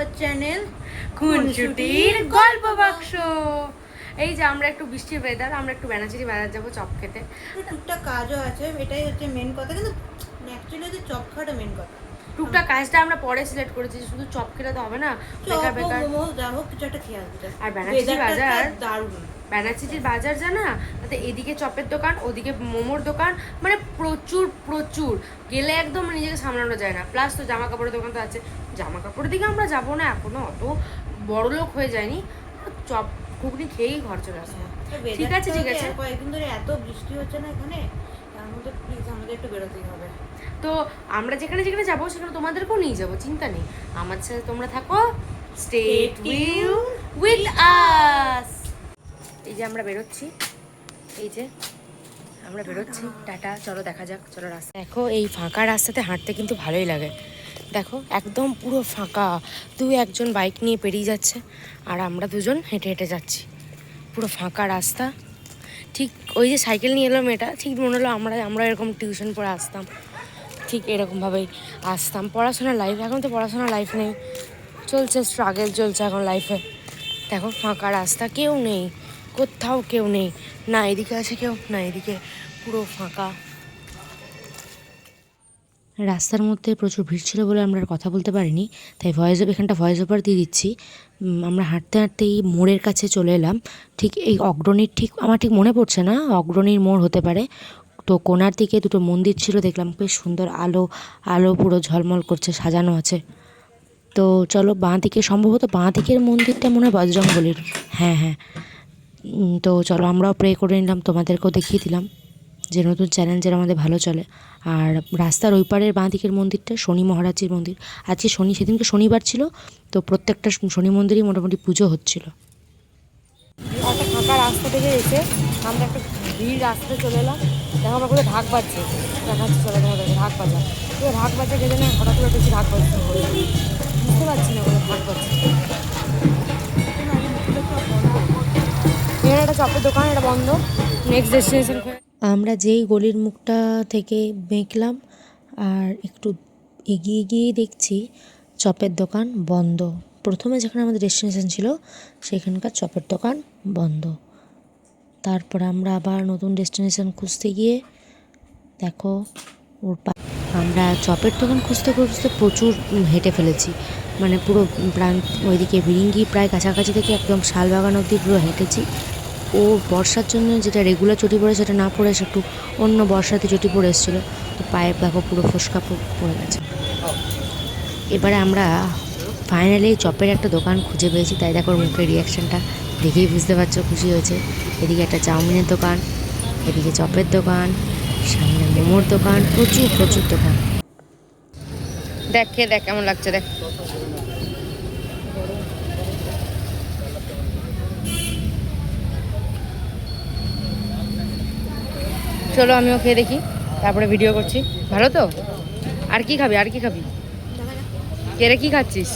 Our channel খুনসুটির গল্প বাক্স। এই যে আমরা একটু বৃষ্টির ওয়েদার, আমরা একটু ব্যানাচিরি বাজার যাবো চপ খেতে। টুকটাক কাজও আছে, এটাই হচ্ছে মেন কথা। কিন্তু অ্যাকচুয়ালি হচ্ছে চপ খাওয়াটা মেন কথা। টুকটাক কাজটা আমরা পরে সিলেক্ট করেছি, শুধু চপ খেলে তো হবে না, বেকার বেকার। যা হোক কিছু একটা খেয়ে আসবে। আর ব্যানাচিরি বাজার দারুণ, ব্যানাচিটির বাজার জানা, তাতে এদিকে চপের দোকান, ওদিকে মোমোর দোকান, মানে প্রচুর প্রচুর, গেলে একদম নিজেকে সামলানো যায় না। প্লাস তো জামা কাপড়ের দোকান তো আছে, জামা কাপড়ের দিকে আমরা যাবো না, এখনো অত বড় লোক হয়ে যায়নি, চপ ঘুগনি খেয়েই ঘর চলে আসবো। ঠিক আছে ঠিক আছে। কয়েকদিন ধরে এত বৃষ্টি হচ্ছে না এখানে, তার মধ্যে প্লিজ আমাদের একটু বেরোতেই হবে। তো আমরা যেখানে যেখানে যাবো সেখানে তোমাদেরকেও নিয়ে যাবো, চিন্তা নেই, আমার সাথে তোমরা থাকো, স্টে উইথ আস। এই যে আমরা বেরোচ্ছি, এই যে আমরা বেরোচ্ছি, টাটা, চলো দেখা যাক, চলো রাস্তা দেখো। এই ফাঁকা রাস্তাতে হাঁটতে কিন্তু ভালোই লাগে, দেখো একদম পুরো ফাঁকা, একজন বাইক নিয়ে পেরিয়ে যাচ্ছে আর আমরা দুজন হেঁটে হেঁটে যাচ্ছি, পুরো ফাঁকা রাস্তা। ঠিক ওই যে সাইকেল নিয়ে এলো মেয়েটা, ঠিক মনে হলো আমরা এরকম টিউশন পড়ে আসতাম, ঠিক এরকমভাবেই আসতাম। পড়াশোনার লাইফ, এখন তো পড়াশোনার লাইফ নেই, চলছে স্ট্রাগল চলছে এখন লাইফে। দেখো ফাঁকা রাস্তা, কেউ নেই, কোথাও কেউ নেই, না এদিকে আছে কেউ, না এদিকে, পুরো ফাঁকা। রাস্তার মধ্যে প্রচুর ভিড় ছিল বলে আমরা আর কথা বলতে পারিনি, তাই এখানটা ভয়েস ওভার দিয়ে দিচ্ছি। আমরা হাঁটতে হাঁটতে এই মোড়ের কাছে চলে এলাম, ঠিক এই অগ্রণীর, ঠিক আমার ঠিক মনে পড়ছে না, অগ্রণীর মোড় হতে পারে। তো কোণার দিকে দুটো মন্দির ছিল, দেখলাম বেশ সুন্দর, আলো আলো পুরো ঝলমল করছে, সাজানো আছে। তো চলো, বাঁ দিকে, সম্ভবত বাঁ দিকের মন্দিরটা মনে হয় বজরংবলীর, হ্যাঁ হ্যাঁ। তো চলো আমরাও প্রে করে নিলাম, তোমাদেরকেও দেখিয়ে দিলাম যে নতুন চ্যানেল যেন আমাদের ভালো চলে। আর রাস্তার ওই পারের বাঁ দিকের মন্দিরটা শনি মহারাজের মন্দির, আজকে সেদিনকে শনিবার ছিল, তো প্রত্যেকটা শনি মন্দিরই মোটামুটি পুজো হচ্ছিল। একটা ফাঁকা রাস্তা থেকে এসে আমরা একটা ভিড় রাস্তায় চলে এলাম, দেখো আমরা কোথাও ঢাক বাজছে, দেখাচ্ছি, চলে তোমাদেরকে ঢাক বাজা, তো ঢাক বাজা গেলে না হঠাৎ করে বেশি ঢাক বাজছে, বুঝতে পারছি না কোনো ঢাক বাজছে। এখানে একটা চপের দোকান, এটা বন্ধ, নেক্সট ডেস্টিনেশন। আমরা যেই গলির মুখটা থেকে বেঁকলাম আর একটু এগিয়ে গিয়েই দেখছি চপের দোকান বন্ধ। প্রথমে যেখানে আমাদের ডেস্টিনেশন ছিল সেখানকার চপের দোকান বন্ধ। তারপর আমরা আবার নতুন ডেস্টিনেশন খুঁজতে গিয়ে দেখো আমরা চপের দোকান খুঁজতে খুঁজতে প্রচুর হেঁটে ফেলেছি, মানে পুরো প্রান্ত ওইদিকে বিরিঙ্গি প্রায় কাছাকাছি থেকে একদম শালবাগান অবধি পুরো হেঁটেছি। ও বর্ষার জন্য যেটা রেগুলার চটি পড়ে সেটা না পড়ে একটু অন্য বর্ষাতে চটি পড়ে এসেছিলো, তো পায়ে দেখো পুরো ফোসকা পড়ে গেছে। এবারে আমরা ফাইনালি চপের একটা দোকান খুঁজে পেয়েছি, তাই দেখো মুখের রিয়াকশানটা দেখেই বুঝতে পারছো খুশি হয়েছে। এদিকে একটা চাউমিনের দোকান, এদিকে চপের দোকান, সামনে মোমোর দোকান, প্রচুর প্রচুর দোকান। দেখ খেয়ে দেখ কেমন লাগছে, দেখ। চলো আমিও খেয়ে দেখি, তারপরে ভিডিও করছি। ভালো তো? আর কি খাবি, আর কি খাবি? কেরে কি খাচ্ছিস?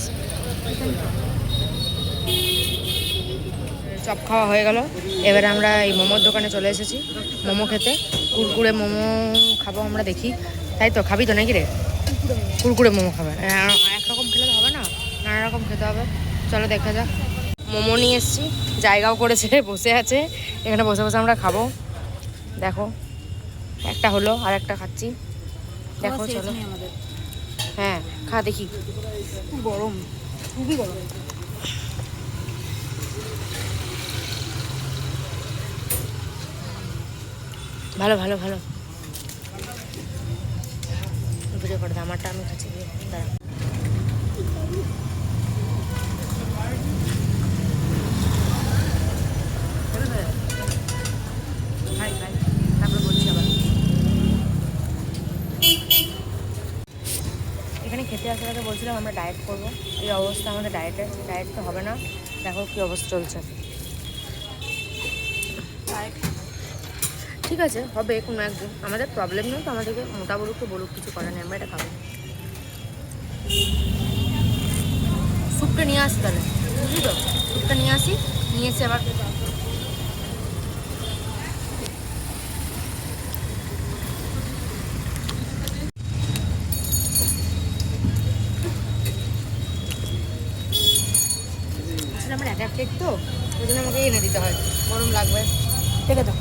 চপ খাওয়া হয়ে গেল, এবারে আমরা এই মোমোর দোকানে চলে এসেছি মোমো খেতে। কুরকুরে মোমো খাবো আমরা, দেখি। তাই তো খাবি তো নাকি রে? কুরকুরে মোমো খাবে, একরকম খেলে তো হবে না, নানা রকম খেতে হবে। চলো দেখা যাক। মোমো নিয়ে এসেছি, জায়গাও করেছে, বসে আছে এখানে, বসে বসে আমরা খাবো। দেখো একটা হলো, আর একটা খাচ্ছি, দেখো। চলো হ্যাঁ খা দেখি। গরম, খুবই গরম। ভালো ভালো ভালো, ভিডিও করে আমারটা আমি খাচ্ছি, দাঁড়া। তারপরে বলছি আবার। এখানে খেতে আসার আগে বলছিলাম আমরা ডায়েট করবো, এই অবস্থা আমাদের ডায়েট তো হবে না, দেখো কী অবস্থা চলছে। ঠিক আছে, হবে কোনো একদিন, আমাদের প্রবলেম নেই তো, আমাদেরকে মোটা বলুক তো বলুক, কিছু করার নেই, আমরা এটা খাবো। স্যুপটা নিয়ে আসি তাহলে, বুঝলি তো, স্যুপটা নিয়ে আসি, নিয়ে এসে আবার আসলে আমার এক কেক তো ওই জন্য আমাকে এনে দিতে হয়, গরম লাগবে। ঠিক আছে,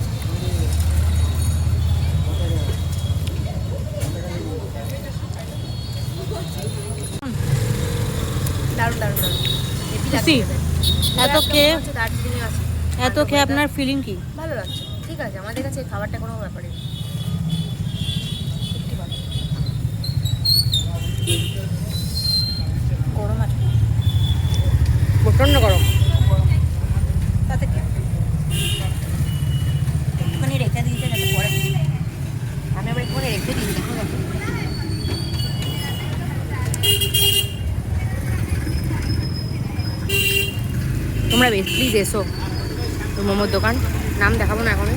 দারুণ দারুণ দারুণ। এত খেয়ে দার্জিলিংয়ে আছে, এত খেয়ে আপনার ফিলিং কি? ভালো লাগছে। ঠিক আছে, আমাদের কাছে এই খাবারটা কোনো ব্যাপারই না। গরম আছে, প্রচণ্ড গরম। তাতে কি একটুখানি রেখে দিয়েছে যাতে পরে আমি আবার এখানে রেখে দিই, দেখো দেখো। তোমরা প্লিজ এসো, মোমোর দোকান, নাম দেখাবো না এখন,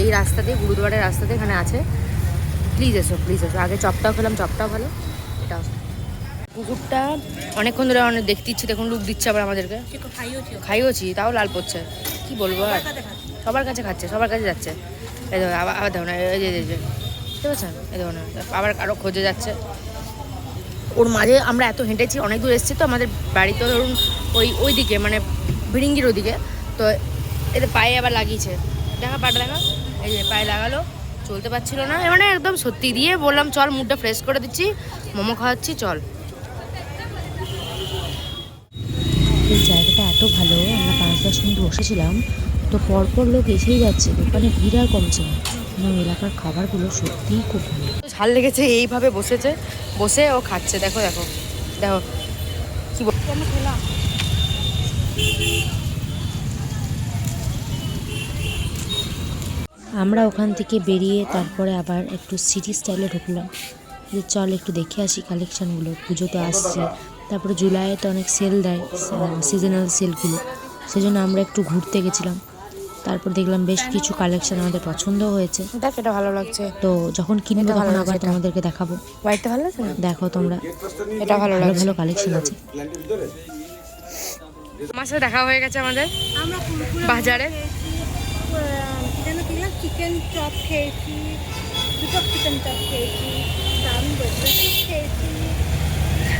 এই রাস্তাতে, গুরুদুয়ারের রাস্তাতে এখানে আছে। প্লিজ এসো, প্লিজ এসো। আগে চপটাও খেলাম, চপটাও ভালো। এটা কুকুরটা অনেকক্ষণ ধরে অনেক দেখতে ইচ্ছে, দেখুন লুক দিচ্ছে আবার আমাদেরকে। খাইয়েওছি, তাও লাল পড়ছে, কি বলবো আর। সবার কাছে খাচ্ছে, সবার কাছে যাচ্ছে। এই দেখো আবার আবার দেখো না, এই যে বুঝতে পারছেন, এই দেখো না, আবার আরও খোঁজে যাচ্ছে। ওর মাঝে আমরা এত হেঁটেছি, অনেক দূর এসেছি তো, আমাদের বাড়ি তো ধরুন ওই দিকে, মানে ভিড়িঙ্গির ওদিকে। তো এতে পায়ে আবার লাগিয়েছে, দেখা পাটা দেখা, এই যে পায়ে লাগালো, চলতে পারছিল না। মানে একদম সত্যি দিয়ে বললাম চল, মুডটা ফ্রেশ করে দিচ্ছি, মোমো খাওয়াচ্ছি, চল। এই জায়গাটা এত ভালো, আমরা 5-10 মিনিট বসেছিলাম, তো পরপর লোক এসেই যাচ্ছে, দোকানে ভিড় আর কমছে না। এবং এলাকার খাবারগুলো সত্যিই খুব ভালো। ঝাল লেগেছে, এইভাবে বসেছে, বসে ও খাচ্ছে, দেখো দেখো দেখো কি বল। আমি খেলাম। আমরা ওখান থেকে বেরিয়ে তারপরে আবার একটু সিটি স্টাইলে ঢুকলাম, যে চল একটু দেখে আসি কালেকশানগুলো, পুজো তো আসছে, তারপরে জুলাইতে অনেক সেল দেয়, সিজনাল সেলগুলো, সেজন্য আমরা একটু ঘুরতে গেছিলাম। তারপর দেখলাম বেশ কিছু কালেকশন আমাদের পছন্দ হয়েছে, দেখ এটা ভালো লাগছে, তো যখন কিনবো এটা ভালো তখন লাগছে, আবার এটা। তোমাদেরকে দেখাবো। হোয়াইটটা ভালো লাগছে না? দেখো তোমরা, এটা ভালো ভালো লাগছে। ভালো কালেকশন আছে। আমার সাথে দেখা হয়ে গেছে আমাদের আমরা বাজারে। যেন কিনা চিকেন চপ খেয়েছি, দুটো চিকেন চপ খেয়েছি, দারুণ বসে খেয়েছি।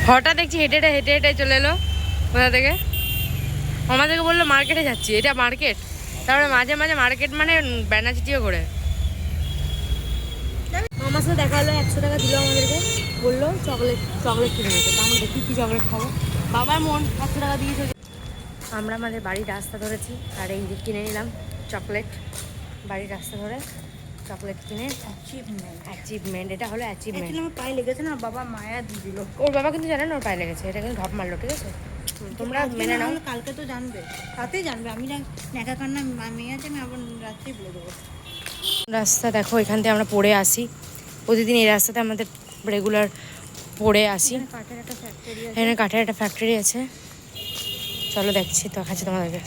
হঠাৎ দেখছি হেঁটে হেঁটে হেঁটে হেঁটে চলে এলো কোথা থেকে, আমাদেরকে বললো মার্কেটে যাচ্ছি, এটা মার্কেট। তারপরে মাঝে মাঝে মার্কেট মানে ব্যানাচিটিও করে। আমার সাথে দেখা হলো, 100 টাকা দিল আমাদেরকে, বললো চকলেট চকলেট কিনে নিতে। তা আমরা দেখি কী চকলেট খাবো, বাবার মন 100 টাকা দিয়েছে। আমরা আমাদের বাড়ির রাস্তা ধরেছি, আর এই যে কিনে নিলাম চকলেট, বাড়ির রাস্তা ধরে চকলেট কিনে। অ্যাচিভমেন্ট, এটা হলো অ্যাচিভমেন্ট। আমার পায়ে লেগেছে না, বাবা মায়া দিয়ে দিল। ওর বাবা কিন্তু জানে না ওর পায়ে লেগেছে, এটা কিন্তু ঢপ মারলো, ঠিক আছে? তোমরা মেনে নাও। কালকে তো জানবে, রাতেই জানবে। আমি না নেকা কান্না মেয়ে আছে, আমি আবার রাত্রেই বলে দেবো। রাস্তা দেখো, এখান থেকে আমরা পড়ে আসি প্রতিদিন, এই রাস্তাতে আমাদের রেগুলার পড়ে আসি। কাঠের একটা ফ্যাক্টরি আছে, এখানে কাঠের একটা ফ্যাক্টরি আছে, চলো দেখছি তো, দেখাচ্ছি তোমাদেরকে।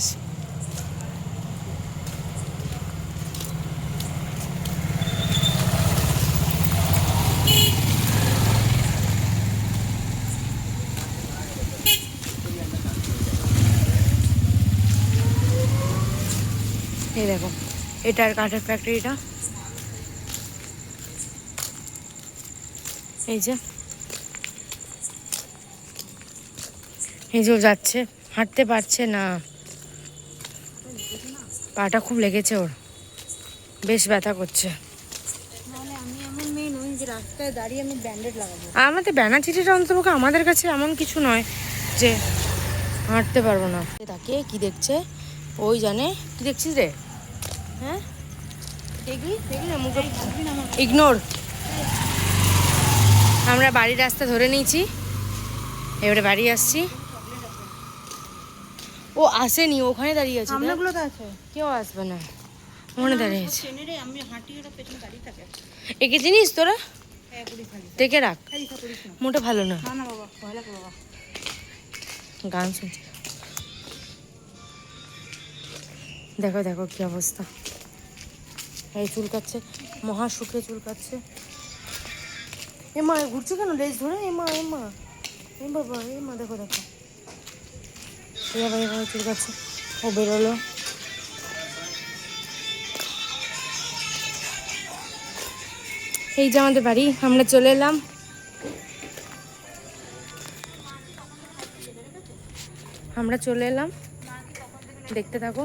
এই দেখো, এটার কাঠের ফ্যাক্টরিটা, এই যে এই যে ও যাচ্ছে, হাঁটতে পারছে না, পাটা খুব লেগেছে ওর, বেশ ব্যথা করছে। নাহলে আমি এমন মেয়ে নই যে রাস্তায় দাঁড়িয়ে আমি ব্যান্ডেড লাগাবো। আমাদের ব্যানাচিটিটা অন্তত আমাদের কাছে এমন কিছু নয় যে হাঁটতে পারবো না। তাকে কি দেখছে, ওই জানে কি দেখছিস রে, হ্যাঁ দেখবি দেখবি না, মুখে ইগনোর। আমরা বাড়ির রাস্তা ধরে নিয়েছি, এবারে বাড়ি আসছি। ও আসেনি, ওখানে দাঁড়িয়ে আছে, সামনেগুলো তো আছে, কেউ আসবে না, ওখানে দাঁড়িয়ে আছে। ট্রেনে রে আমি হাঁটি, ওরা পেছনে দাঁড়িয়ে থাকে। একে চিনিস তোরা, হ্যাঁ পুরি খালি দেখে রাখ, খালি করিস না। মোটা ভালো না। না না বাবা, ভয় লাগে বাবা। গান শুনছি, দেখো দেখো কি অবস্থা, এই চুলকাচ্ছে, মহা সুখে চুলকাচ্ছে। এমা ঘুরছে কেন লেজ ধরে, এমা এমা এ বাবা, এমা দেখো দেখো, এভাবে এভাবে চুলকাচ্ছে। ও বেরোলো, এই যে আমাদের বাড়ি, আমরা চলে এলাম। আমরা চলে এলাম দেখতে থাকো।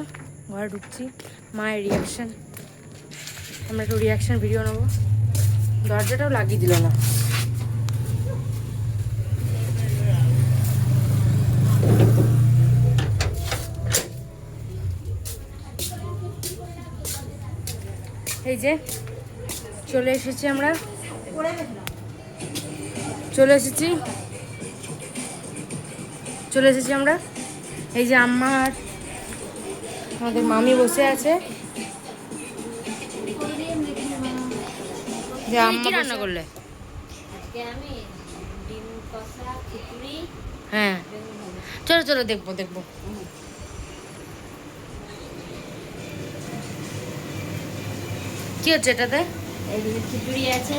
ঘরে ঢুকছি, মায়ের রিয়াকশান, আমরা একটু রিয়াকশান ভিডিও নেবো। দরজাটাও লাগিয়ে দিল না। এই যে চলে এসেছি আমরা, চলে এসেছি আমরা। এই যে আম্মা আর আমাদের মামি বসে আছে। যে আম্মা রান্না করলে? হ্যাঁ চলো চলো দেখবো। কি হচ্ছে এটাতে? খিচুড়ি আছে,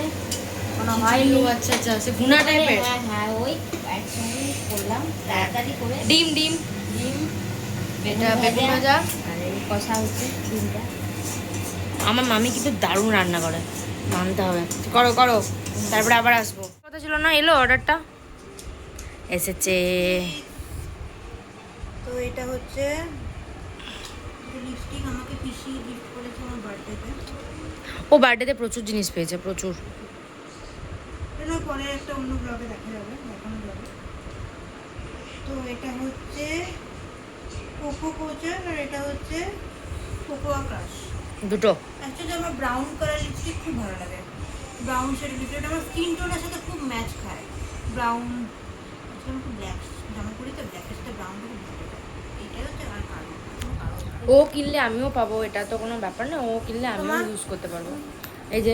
আচ্ছা সে ভুনা টাইপের। হ্যাঁ ওই একসঙ্গে করলাম তাড়াতাড়ি করে। ডিম এটা বেগুন ভাজা আর এই কষা হচ্ছে ডিমটা। আমার মামি কিন্তু দারুণ রান্না করে, মানতে হবে। করো তারপরে আবার আসবো। কথা ছিল না, এলো অর্ডারটা, এসেছে। তো এটা হচ্ছে লিপস্টিক, আমাকে পিসি গিফট করেছে আমার বার্থডেতে। ও বার্থডেতে প্রচুর জিনিস পেয়েছে, প্রচুর। এটা পরে একটা অন্য ব্লগে দেখা যাবে, দেখানো যাবে। তো এটা হচ্ছে কোকো কোচার আর এটা হচ্ছে কোকোয়া ক্রাশ। দুটো অ্যাকচুয়ালি আমার ব্রাউন কালার লিপস্টিক খুব ভালো লাগে। ব্রাউন শেডের লিপস্টিক আমার স্কিন টোনের সাথে খুব ম্যাচ খায়। ব্রাউন আমি খুব ব্ল্যাক জামা পরি, তো ব্ল্যাকের সাথে ব্রাউনটা খুব ভালো লাগে। এটাই হচ্ছে আর কালো। ও কিনলে আমিও পাবো, এটা তো কোনো ব্যাপার না। ও কিনলে আমিও ইউজ করতে পারবো। এই যে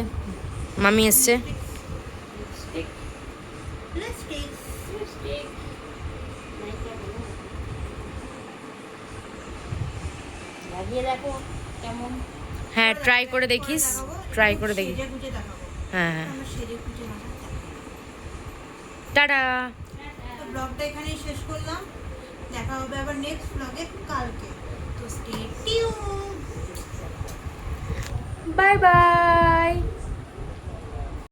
মামি এসছে। লাগিয়ে দেখো কেমন। হ্যাঁ ট্রাই করে দেখিস, ট্রাই করে দেখি। সেজে গুজে দেখাবো। হ্যাঁ আমরা সেজে গুজে টাটা। তো ব্লগটা এখানেই শেষ করলাম। দেখা হবে আবার নেক্সট ব্লগে কালকে। তো স্টে টিউন। Bye bye.